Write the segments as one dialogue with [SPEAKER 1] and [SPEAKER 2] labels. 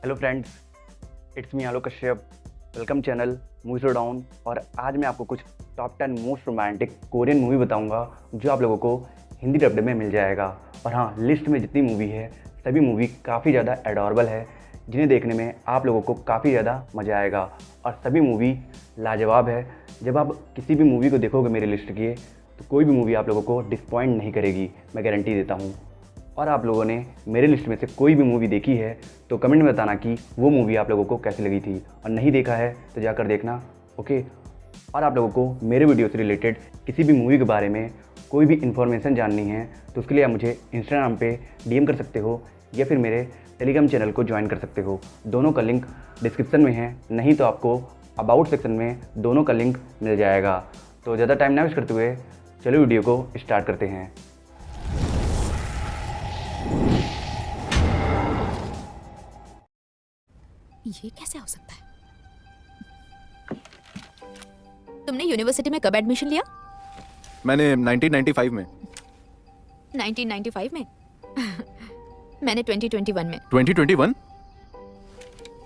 [SPEAKER 1] Hello friends, it's me Alok Kashyap. Welcome channel movie show down. और आज मैं आपको कुछ top 10 most romantic Korean movie बताऊंगा जो आप लोगों को हिंदी डब्ड में मिल जाएगा। और हाँ, लिस्ट में जितनी मूवी है सभी मूवी काफ़ी ज़्यादा एडोरेबल है, जिन्हें देखने में आप लोगों को काफ़ी ज़्यादा मज़ा आएगा। और सभी मूवी लाजवाब है। जब आप किसी भी मूवी को देखोगे मेरी लिस्ट की, तो कोई भी मूवी आप लोगों को डिसपॉइंट नहीं करेगी, मैं गारंटी देता हूँ। और आप लोगों ने मेरे लिस्ट में से कोई भी मूवी देखी है तो कमेंट में बताना कि वो मूवी आप लोगों को कैसी लगी थी, और नहीं देखा है तो जाकर देखना, ओके। और आप लोगों को मेरे वीडियो से रिलेटेड किसी भी मूवी के बारे में कोई भी इन्फॉर्मेशन जाननी है तो उसके लिए आप मुझे इंस्टाग्राम पे डीएम कर सकते हो या फिर मेरे टेलीग्राम चैनल को ज्वाइन कर सकते हो। दोनों का लिंक डिस्क्रिप्शन में है, नहीं तो आपको अबाउट सेक्शन में दोनों का लिंक मिल जाएगा। तो ज़्यादा टाइम ना वेस्ट करते हुए चलो वीडियो को स्टार्ट करते हैं।
[SPEAKER 2] ये कैसे हो सकता है? तुमने यूनिवर्सिटी में कब एडमिशन लिया?
[SPEAKER 3] मैंने 1995 में।
[SPEAKER 2] 1995 में? मैंने 2021 में।
[SPEAKER 3] 2021?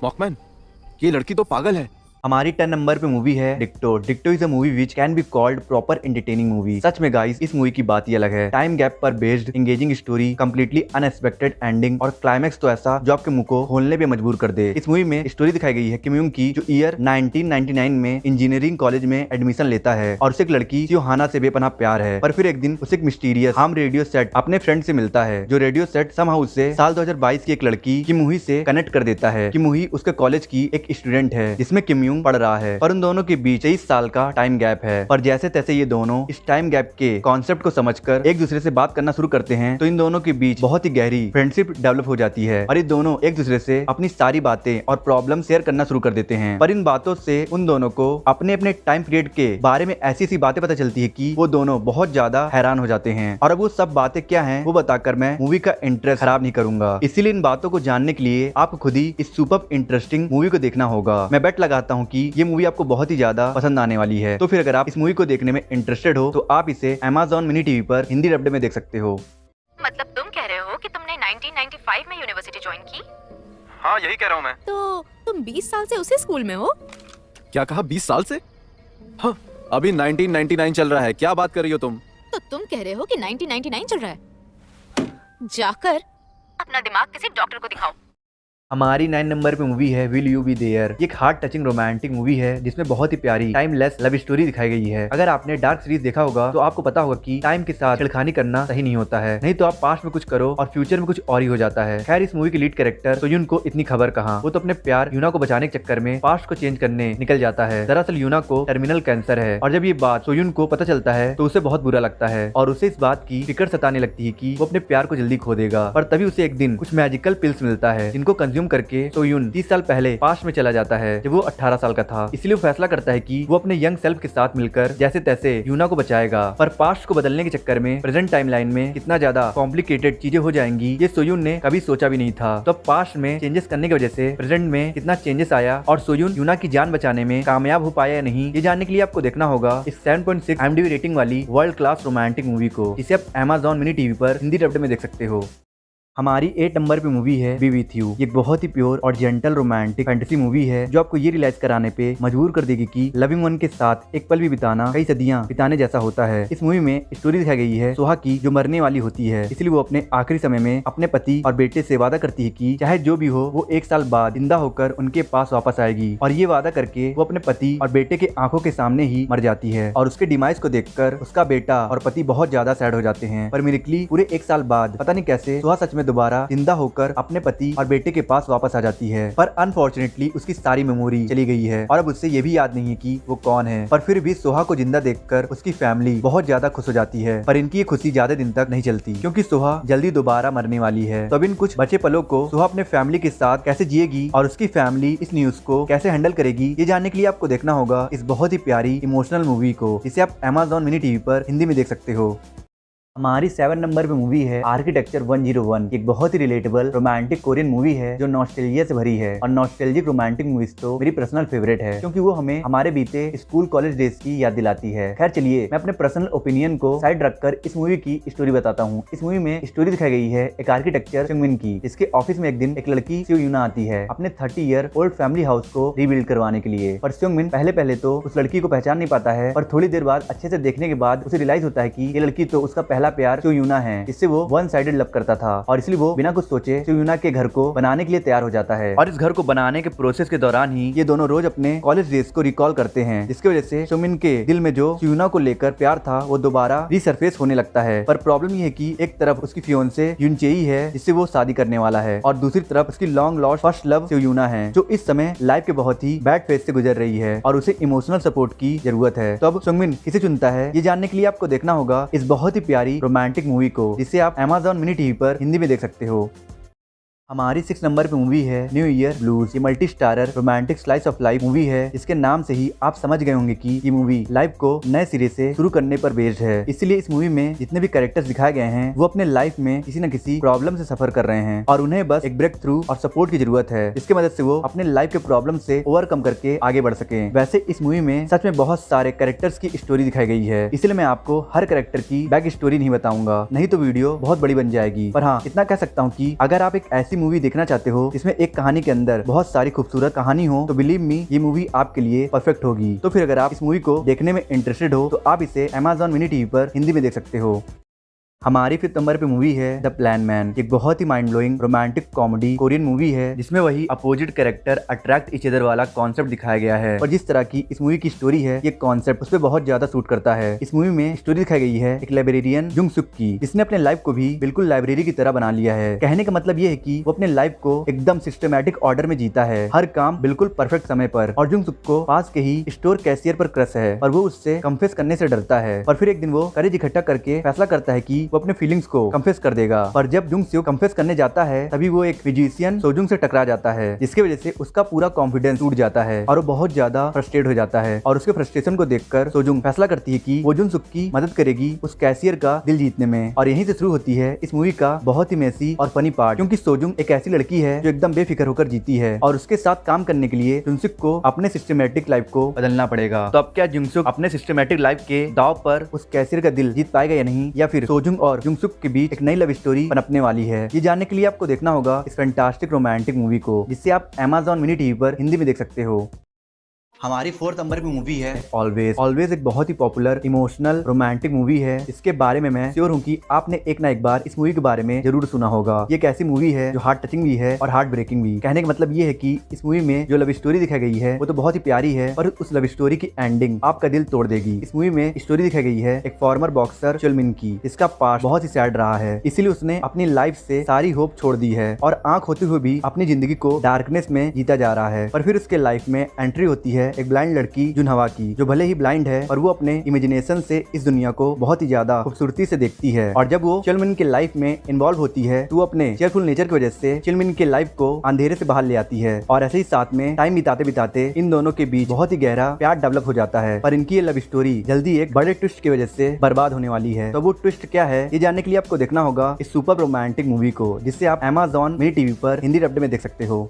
[SPEAKER 3] वॉकमैन, ये लड़की तो पागल है।
[SPEAKER 4] हमारी 10 नंबर पे मूवी है Dicto. Dicto is a movie which can be called proper entertaining movie. सच में गाइस, इस मूवी की बात ही अलग है। टाइम गैप पर based engaging story, completely unexpected ending और क्लाइमैक्स तो ऐसा जो आपके मुंह को खोलने पे मजबूर कर दे। इस मूवी में स्टोरी दिखाई गई है किम यूंग की, जो ईयर 1999 में इंजीनियरिंग कॉलेज में एडमिशन लेता है और उसे एक लड़की सियोहाना से बेपनाह प्यार है। पर फिर एक दिन उसे एक मिस्टीरियस हार्म रेडियो सेट अपने फ्रेंड से मिलता है, जो रेडियो सेट समहाउ उससे साल 2022 की एक लड़की किमुही से कनेक्ट कर देता है। किमुही उसके कॉलेज की एक स्टूडेंट है जिसमें किम यूंग पढ़ रहा है, पर उन दोनों के बीच 23 साल का टाइम गैप है। पर जैसे तैसे ये दोनों इस टाइम गैप के कॉन्सेप्ट को समझकर एक दूसरे से बात करना शुरू करते हैं, तो इन दोनों के बीच बहुत ही गहरी फ्रेंडशिप डेवलप हो जाती है और ये दोनों एक दूसरे से अपनी सारी बातें और प्रॉब्लम शेयर करना शुरू कर देते हैं। पर इन बातों से उन दोनों को अपने अपने टाइम पीरियड के बारे में ऐसी ऐसी बातें पता चलती है कि वो दोनों बहुत ज्यादा हैरान हो जाते हैं। और अब वो सब बातें क्या हैं वो बताकर मैं मूवी का इंटरेस्ट खराब नहीं करूंगा। इसीलिए इन बातों को जानने के लिए आपको खुद ही इस सुपर इंटरेस्टिंग मूवी को देखना होगा। मैं बेट लगाता हूँ कि ये मूवी आपको बहुत ही ज्यादा पसंद आने वाली है। तो फिर अगर आप इस मूवी को देखने में इंटरेस्टेड हो तो आप इसे Amazon मिनी टीवी पर हिंदी डब्ड में देख सकते हो।
[SPEAKER 2] मतलब तुम कह रहे हो कि तुमने 1995 में यूनिवर्सिटी ज्वाइन की?
[SPEAKER 3] हाँ, यही कह रहा हूँ मैं।
[SPEAKER 2] तो तुम 20 साल से उसी स्कूल में हो?
[SPEAKER 3] क्या कहा, 20 साल से? हाँ, अभी 1999 चल रहा है। क्या बात कर रही हो तुम?
[SPEAKER 2] तो तुम कह रहे हो कि 1999 चल रहा है? जाकर अपना दिमाग किसी डॉक्टर को दिखाओ।
[SPEAKER 4] हमारी 9 नंबर पे मूवी है विल यू बी देयर। एक हार्ट टचिंग रोमांटिक मूवी है जिसमें बहुत ही प्यारी टाइमलेस लव स्टोरी दिखाई गई है। अगर आपने डार्क सीरीज देखा होगा तो आपको पता होगा कि टाइम के साथ छेड़खानी करना सही नहीं होता है, नहीं तो आप पास्ट में कुछ करो और फ्यूचर में कुछ और ही हो जाता है। खैर, इस मूवी के लीड कैरेक्टर सोयुन को इतनी खबर कहाँ, वो तो अपने प्यार यूना को बचाने के चक्कर में पास्ट को चेंज करने निकल जाता है। दरअसल यूना को टर्मिनल कैंसर है और जब ये बात सोयुन को पता चलता है तो उसे बहुत बुरा लगता है और उसे इस बात की फिक्र सताने लगती है कि वो अपने प्यार को जल्दी खो देगा। पर तभी उसे एक दिन कुछ मैजिकल पिल्स मिलता है जिनको कंज्यूम करके सोयुन 30 साल पहले पास्ट में चला जाता है जब वो 18 साल का था। इसलिए वो फैसला करता है कि वो अपने यंग सेल्फ के साथ मिलकर जैसे तैसे यूना को बचाएगा। पर पास्ट को बदलने के चक्कर में प्रेजेंट टाइमलाइन में कितना ज्यादा कॉम्प्लिकेटेड चीजें हो जाएंगी ये सोयुन ने कभी सोचा भी नहीं था। तो पास्ट में चेंजेस करने की वजह से प्रेजेंट में कितना चेंजेस आया और सोयुन यूना की जान बचाने में कामयाब हो पाया या नहीं, ये जानने के लिए आपको देखना होगा इस 7.6 IMDb रेटिंग वाली वर्ल्ड क्लास रोमांटिक मूवी को, जिसे आप Amazon मिनी टीवी पर हिंदी डब्ड में देख सकते हो। हमारी 8 नंबर पे मूवी है बी विथ यू। ये बहुत ही प्योर और जेंटल रोमांटिक फैंटेसी मूवी है जो आपको ये रियलाइज कराने पे मजबूर कर देगी कि लविंग वन के साथ एक पल भी बिताना कई सदियां बिताने जैसा होता है। इस मूवी में स्टोरी दिखाई गई है सोहा की, जो मरने वाली होती है, इसलिए वो अपने आखिरी समय में अपने पति और बेटे से वादा करती है कि चाहे जो भी हो वो 1 साल बाद जिंदा होकर उनके पास वापस आएगी। और ये वादा करके वो अपने पति और बेटे के आंखों के सामने ही मर जाती है और उसके डिमाइस को देखकर उसका बेटा और पति बहुत ज्यादा सैड हो जाते हैं। पर मिरेकली पूरे 1 साल बाद पता नहीं कैसे सोहा सच में दोबारा जिंदा होकर अपने पति और बेटे के पास वापस आ जाती है। पर अनफॉर्चुनेटली उसकी सारी मेमोरी चली गई है और अब उससे ये भी याद नहीं है कि वो कौन है। पर फिर भी सोहा को जिंदा देखकर उसकी फैमिली बहुत ज्यादा खुश हो जाती है। पर इनकी ये खुशी ज्यादा दिन तक नहीं चलती क्योंकि सोहा जल्दी दोबारा मरने वाली है। तो अब इन कुछ बचे पलों को सोहा अपने फैमिली के साथ कैसे जिएगी और उसकी फैमिली इस न्यूज को कैसे हैंडल करेगी, ये जानने के लिए आपको देखना होगा इस बहुत ही प्यारी इमोशनल मूवी को, जिसे आप Amazon मिनी टीवी पर हिंदी में देख सकते हो। हमारी 7 नंबर पे मूवी है आर्किटेक्चर 101। एक बहुत ही रिलेटेबल रोमांटिक कोरियन मूवी है जो नॉस्टैल्जिया से भरी है। और नॉस्टैल्जिक रोमांटिक मूवीज तो मेरी पर्सनल फेवरेट है क्योंकि वो हमें हमारे बीते स्कूल कॉलेज डेज की याद दिलाती है। खैर चलिए मैं अपने पर्सनल ओपिनियन को साइड रखकर इस मूवी की स्टोरी बताता हूँ। इस मूवी में स्टोरी दिखाई गई है एक आर्किटेक्चर सुंगमिन की, जिसके ऑफिस में एक दिन एक लड़की सो यूना आती है अपने 30 ईयर ओल्ड फैमिली हाउस को रीबिल्ड करवाने के लिए। पर सुंगमिन पहले तो उस लड़की को पहचान नहीं पाता है, पर थोड़ी देर बाद अच्छे से देखने के बाद उसे रियलाइज होता है कि ये लड़की तो उसका पहला प्यार सो यूना है, जिससे वो वन साइडेड लव करता था। और इसलिए वो बिना कुछ सोचे सुयूना के घर को बनाने के लिए तैयार हो जाता है। और इस घर को बनाने के प्रोसेस के दौरान ही ये दोनों रोज अपने कॉलेज डेज को रिकॉल करते हैं, जिसकी वजह से सुमिन के दिल में जो सुयूना को लेकर प्यार था वो दोबारा रिसरफेस होने लगता है। पर प्रॉब्लम ये है कि एक तरफ उसकी फियोंसे युनचेई है जिससे वो शादी करने वाला है, और दूसरी तरफ उसकी लॉन्ग लॉस्ट फर्स्ट लव सुयूना है जो इस समय लाइफ के बहुत ही बैड फेज से गुजर रही है और उसे इमोशनल सपोर्ट की जरूरत है। तो अब सुंगमिन किसे चुनता है ये जानने के लिए आपको देखना होगा इस बहुत ही प्यारी रोमांटिक मूवी को, जिसे आप Amazon मिनी टीवी पर हिंदी में देख सकते हो। हमारी 6 नंबर पे मूवी है न्यू ईयर ब्लूज। ये multi starrer romantic slice of life movie है। इसके नाम से ही आप समझ गए होंगे कि ये मूवी लाइफ को नए सिरे से शुरू करने पर बेस्ड है। इसलिए इस मूवी में जितने भी कैरेक्टर्स दिखाए गए हैं वो अपने लाइफ में किसी न किसी प्रॉब्लम से सफर कर रहे हैं और उन्हें बस एक ब्रेक थ्रू और सपोर्ट की जरूरत है, जिसकी मदद से वो अपने लाइफ के प्रॉब्लम से ओवरकम करके आगे बढ़ सके। वैसे इस मूवी में सच में बहुत सारे कैरेक्टर्स की स्टोरी दिखाई गई है, इसलिए मैं आपको हर कैरेक्टर की बैक स्टोरी नहीं बताऊंगा, नहीं तो वीडियो बहुत बड़ी बन जाएगी। पर हाँ इतना कह सकता हूँ कि अगर आप एक ऐसी मूवी देखना चाहते हो जिसमें एक कहानी के अंदर बहुत सारी खूबसूरत कहानी हो तो बिलीव मी ये मूवी आपके लिए परफेक्ट होगी। तो फिर अगर आप इस मूवी को देखने में इंटरेस्टेड हो तो आप इसे Amazon मिनी टीवी पर हिंदी में देख सकते हो। हमारी 5th नंबर पे मूवी है द प्लान मैन। एक बहुत ही mind blowing romantic comedy Korean movie है जिसमें वही opposite character attract each other वाला कॉन्सेप्ट दिखाया गया है। और जिस तरह की इस मूवी की स्टोरी है ये कॉन्सेप्ट उस पर बहुत ज्यादा सूट करता है। इस मूवी में स्टोरी दिखाई गई है एक लाइब्रेरियन जुंग सुक की, जिसने अपने लाइफ को भी बिल्कुल लाइब्रेरी की तरह बना लिया है। कहने का मतलब ये है कि वो अपने लाइफ को एकदम सिस्टमैटिक ऑर्डर में जीता है, हर काम बिल्कुल परफेक्ट समय पर। और जुंग सुक को पास के ही स्टोर कैशियर पर क्रश है और वो उससे कंफेस करने से डरता है। और फिर एक दिन वो करेज इकट्ठा करके फैसला करता है कि वो अपने फीलिंग्स को कंफेस कर देगा। पर जब जुंग स्यू कंफेस करने जाता है तभी वो एक फिजिशियन सोजुंग से टकरा जाता है, जिसकी वजह से उसका पूरा कॉन्फिडेंस टूट जाता है और वो बहुत ज्यादा फ्रस्ट्रेट हो जाता है। और उसके फ्रस्ट्रेशन को देखकर सोजुंग फैसला करती है कि वो जुन सुक की मदद करेगी उस कैशियर का दिल जीतने में। और यहीं से शुरू होती है इस मूवी का बहुत ही मेसी और फनी पार्ट, क्योंकि सोजुंग एक ऐसी लड़की है जो एकदम बेफिक्र होकर जीती है और उसके साथ काम करने के लिए जुनसुक को अपने सिस्टमैटिक लाइफ को बदलना पड़ेगा। तो अब क्या जुनसुक अपने सिस्टमैटिक लाइफ के दाव पर उस कैशियर का दिल जीत पाएगा या नहीं, या फिर सोजुंग और जुनसुक के बीच एक नई लव स्टोरी पनपने वाली है? ये जानने के लिए आपको देखना होगा इस फैंटास्टिक रोमांटिक मूवी को, जिसे आप Amazon मिनी टीवी पर हिंदी में देख सकते हो। हमारी 4th नंबर पे मूवी है ऑलवेज। ऑलवेज एक बहुत ही पॉपुलर इमोशनल रोमांटिक मूवी है। इसके बारे में मैं श्योर हूँ कि आपने एक ना एक बार इस मूवी के बारे में जरूर सुना होगा। ये एक ऐसी मूवी है जो हार्ट टचिंग भी है और हार्ट ब्रेकिंग भी। कहने का मतलब ये है कि इस मूवी में जो लव स्टोरी दिखाई गई है वो तो बहुत ही प्यारी है, पर उस लव स्टोरी की एंडिंग आपका दिल तोड़ देगी। इस मूवी में स्टोरी दिखाई गई है एक फॉर्मर बॉक्सर चुलमिन की, जिसका पास्ट बहुत ही सैड रहा है, इसीलिए उसने अपनी लाइफ से सारी होप छोड़ दी है और आंख होते हुए भी अपनी जिंदगी को डार्कनेस में जीता जा रहा है। पर फिर उसके लाइफ में एंट्री होती है एक ब्लाइंड लड़की जुनहवा की, जो भले ही ब्लाइंड है पर वो अपने इमेजिनेशन से इस दुनिया को बहुत ही ज्यादा खूबसूरती से देखती है। और जब वो चिलमिन के लाइफ में इन्वॉल्व होती है तो वो अपने चेयरफुल नेचर की वजह से चिलमिन के लाइफ को अंधेरे से बाहर ले आती है। और ऐसे ही साथ में टाइम बिताते बिताते इन दोनों के बीच बहुत ही गहरा प्यार डेवलप हो जाता है। पर इनकी ये लव स्टोरी जल्दी एक बड़े ट्विस्ट की वजह से बर्बाद होने वाली है। तो वो ट्विस्ट क्या है ये जानने के लिए आपको देखना होगा इस सुपर रोमांटिक मूवी को, जिससे आप Amazon मिनी टीवी पर हिंदी डब्ड में देख सकते हो।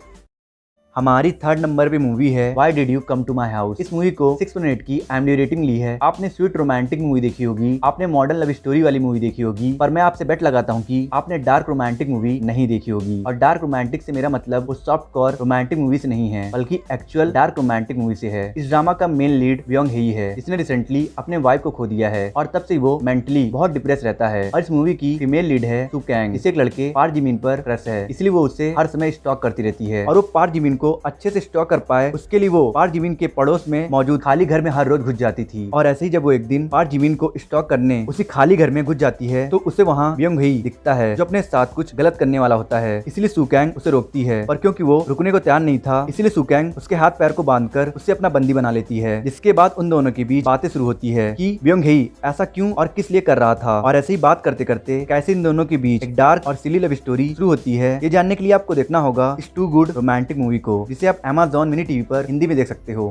[SPEAKER 4] हमारी 3rd नंबर पे मूवी है Why Did You Come to My House। इस मूवी को 6.8 की IMDb रेटिंग ली है। आपने स्वीट रोमांटिक मूवी देखी होगी, आपने मॉडर्न लव स्टोरी वाली मूवी देखी होगी, पर मैं आपसे बेट लगाता हूँ कि आपने डार्क रोमांटिक मूवी नहीं देखी होगी। और डार्क रोमांटिक से मेरा मतलब वो सॉफ्ट कोर रोमांटिक मूवी से नहीं है, बल्कि एक्चुअल डार्क रोमांटिक मूवी से है। इस ड्रामा का मेन लीड व्योंग हेई है, जिसने रिसेंटली अपने वाइफ को खो दिया है और तब से वो मेंटली बहुत डिप्रेस रहता है। और इस मूवी की फीमेल लीड है सू कैंग, जिसे एक लड़के पार्क जिमिन पर क्रश है, इसलिए वो उससे हर समय स्टॉक करती रहती है। और वो पार्क जिमिन को अच्छे से स्टॉक कर पाए उसके लिए वो पार्क जिमिन के पड़ोस में मौजूद खाली घर में हर रोज घुस जाती थी। और ऐसे ही जब वो एक दिन पार्क जिमिन को स्टॉक करने उसी खाली घर में घुस जाती है तो उसे वहाँ व्योंग हेई दिखता है, जो अपने साथ कुछ गलत करने वाला होता है। इसलिए सू कैंग उसे रोकती है, पर क्योंकि वो रुकने को तैयार नहीं था इसलिए सू कैंग उसके हाथ पैर को बांधकर उसे अपना बंदी बना लेती है। जिसके बाद उन दोनों के बीच बातें शुरू होती है कि व्योंग हेई ऐसा क्यों और किस लिए कर रहा था। और ऐसे ही बात करते करते कैसे इन दोनों के बीच एक डार्क और सिली लव स्टोरी शुरू होती है। ये जानने के लिए आपको देखना होगा इस टू गुड रोमांटिक मूवी को, जिसे आप Amazon मिनी टीवी पर हिंदी में देख सकते हो।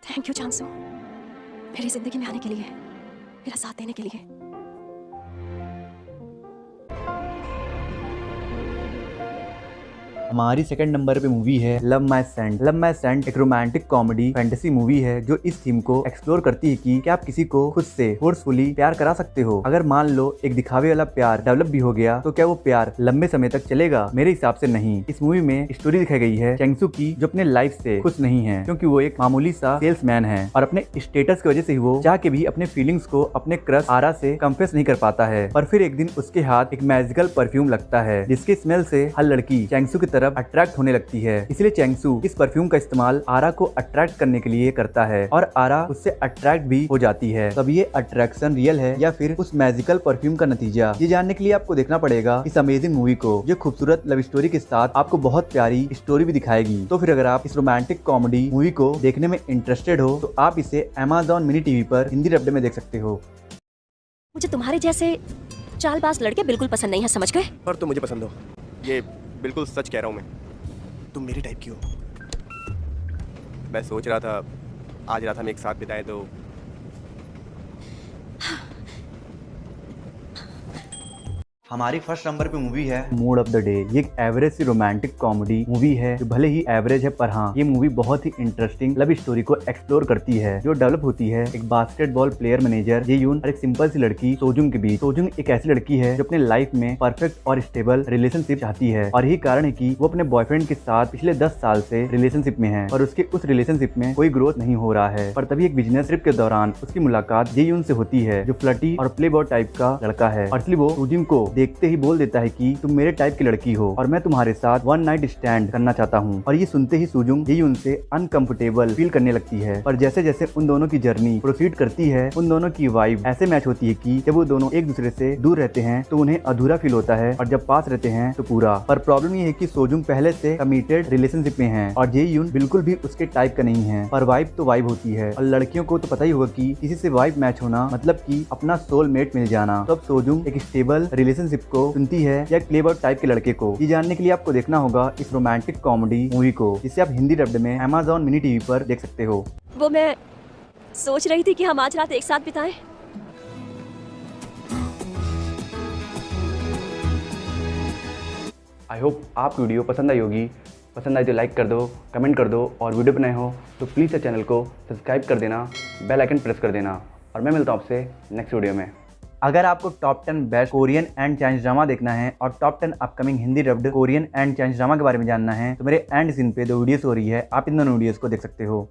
[SPEAKER 2] थैंक यू चांसू, मेरी जिंदगी में आने के लिए, मेरा साथ देने के लिए।
[SPEAKER 4] हमारी सेकंड नंबर पे मूवी है Love My Scent. Love My Scent एक रोमांटिक कॉमेडी फैंटेसी मूवी है जो इस थीम को एक्सप्लोर करती है कि क्या आप किसी को खुद से फोर्सफुली प्यार करा सकते हो। अगर मान लो एक दिखावे वाला प्यार डेवलप भी हो गया तो क्या वो प्यार लंबे समय तक चलेगा? मेरे हिसाब से नहीं। इस मूवी में स्टोरी दिखाई गई है चैंगसू की, जो अपने लाइफ से खुश नहीं है क्योंकि वो एक मामूली सा सेल्समैन है और अपने स्टेटस की वजह से ही वो चाह के भी अपने फीलिंग्स को अपने क्रश आरा से कंफेस नहीं कर पाता है। पर फिर एक दिन उसके हाथ एक मैजिकल परफ्यूम लगता है जिसके स्मेल से हर लड़की चैंगसू की तरफ अट्रैक्ट होने लगती है। इसलिए चैंगसू इस परफ्यूम का इस्तेमाल आरा को अट्रैक्ट करने के लिए करता है और आरा उससे अट्रैक्ट भी हो जाती है। तब ये अट्रैक्शन रियल है या फिर उस मैजिकल परफ्यूम का नतीजा, ये जानने के लिए आपको देखना पड़ेगा इस अमेजिंग मूवी को, जो खूबसूरत लव स्टोरी के साथ आपको बहुत प्यारी स्टोरी भी दिखाएगी। तो फिर अगर आप इस रोमांटिक कॉमेडी मूवी को देखने में इंटरेस्टेड हो तो आप इसे Amazon मिनी टीवी पर हिंदी डब्ड में देख सकते हो।
[SPEAKER 5] मुझे तुम्हारे जैसे चालबाज लड़के बिल्कुल पसंद नहीं है, समझ गए?
[SPEAKER 6] और तुम मुझे पसंद हो, ये बिल्कुल सच कह रहा हूँ मैं। तुम मेरे टाइप की हो। मैं सोच रहा था आज रात हम एक साथ बिताएं तो
[SPEAKER 4] हमारी फर्स्ट नंबर पे मूवी है मूड ऑफ द डे। ये एक एवरेज सी रोमांटिक कॉमेडी मूवी है जो भले ही एवरेज है पर हाँ ये मूवी बहुत ही इंटरेस्टिंग लव स्टोरी को एक्सप्लोर करती है जो डेवलप होती है एक बास्केटबॉल प्लेयर मैनेजर जेयून और एक सिंपल सी लड़की सोजुंग के बीच। सोजुंग एक ऐसी लड़की है जो अपने लाइफ में परफेक्ट और स्टेबल रिलेशनशिप चाहती है और यही कारण है कि वो अपने बॉयफ्रेंड के साथ पिछले 10 साल से रिलेशनशिप में है और उसके उस रिलेशनशिप में कोई ग्रोथ नहीं हो रहा है। पर तभी एक बिजनेस ट्रिप के दौरान उसकी मुलाकात जेयून से होती है जो फ्लर्टी और प्ले बॉय टाइप का लड़का है और इसलिए वो सोजुंग को देखते ही बोल देता है कि तुम मेरे टाइप की लड़की हो और मैं तुम्हारे साथ वन नाइट स्टैंड करना चाहता हूँ। और ये सुनते ही सुजुंग ये उनसे अनकंफर्टेबल फील करने लगती है। पर जैसे जैसे उन दोनों की जर्नी प्रोसीड करती है उन दोनों की वाइब ऐसे मैच होती है कि जब वो दोनों एक दूसरे से दूर रहते हैं तो उन्हें अधूरा फील होता है और जब पास रहते हैं तो पूरा। पर प्रॉब्लम ये है कि सोजुंग पहले से कमिटेड रिलेशनशिप में है और जेयून बिल्कुल भी उसके टाइप का नहीं है। पर वाइब तो वाइब होती है और लड़कियों को तो पता ही होगा कि किसी से वाइब मैच होना मतलब कि अपना सोलमेट मिल जाना। तो अब सोजुंग एक स्टेबल रिलेशनशिप को चुनती है या प्लेबॉय टाइप के लड़के को? ये जानने के लिए आपको देखना होगा इस रोमांटिक कॉमेडी मूवी को जिसे आप हिंदी डब्ड में Amazon मिनी टीवी पर देख सकते हो।
[SPEAKER 5] वो मैं सोच रही थी कि हम आज रात एक साथ बिताएं।
[SPEAKER 1] आई होप आपकी वीडियो पसंद आई होगी। पसंद आई तो लाइक कर दो, कमेंट कर दो और वीडियो पर नए हो तो प्लीज़ चैनल को सब्सक्राइब कर देना, बेल आइकन प्रेस कर देना और मैं मिलता हूँ आपसे नेक्स्ट वीडियो में।
[SPEAKER 4] अगर आपको top 10 best Korean and Chinese drama देखना है और top 10 upcoming Hindi dubbed Korean and Chinese drama के बारे में जानना है तो मेरे एंड सीन पे 2 वीडियोस हो रही है, आप इन दोनों वीडियोस को देख सकते हो।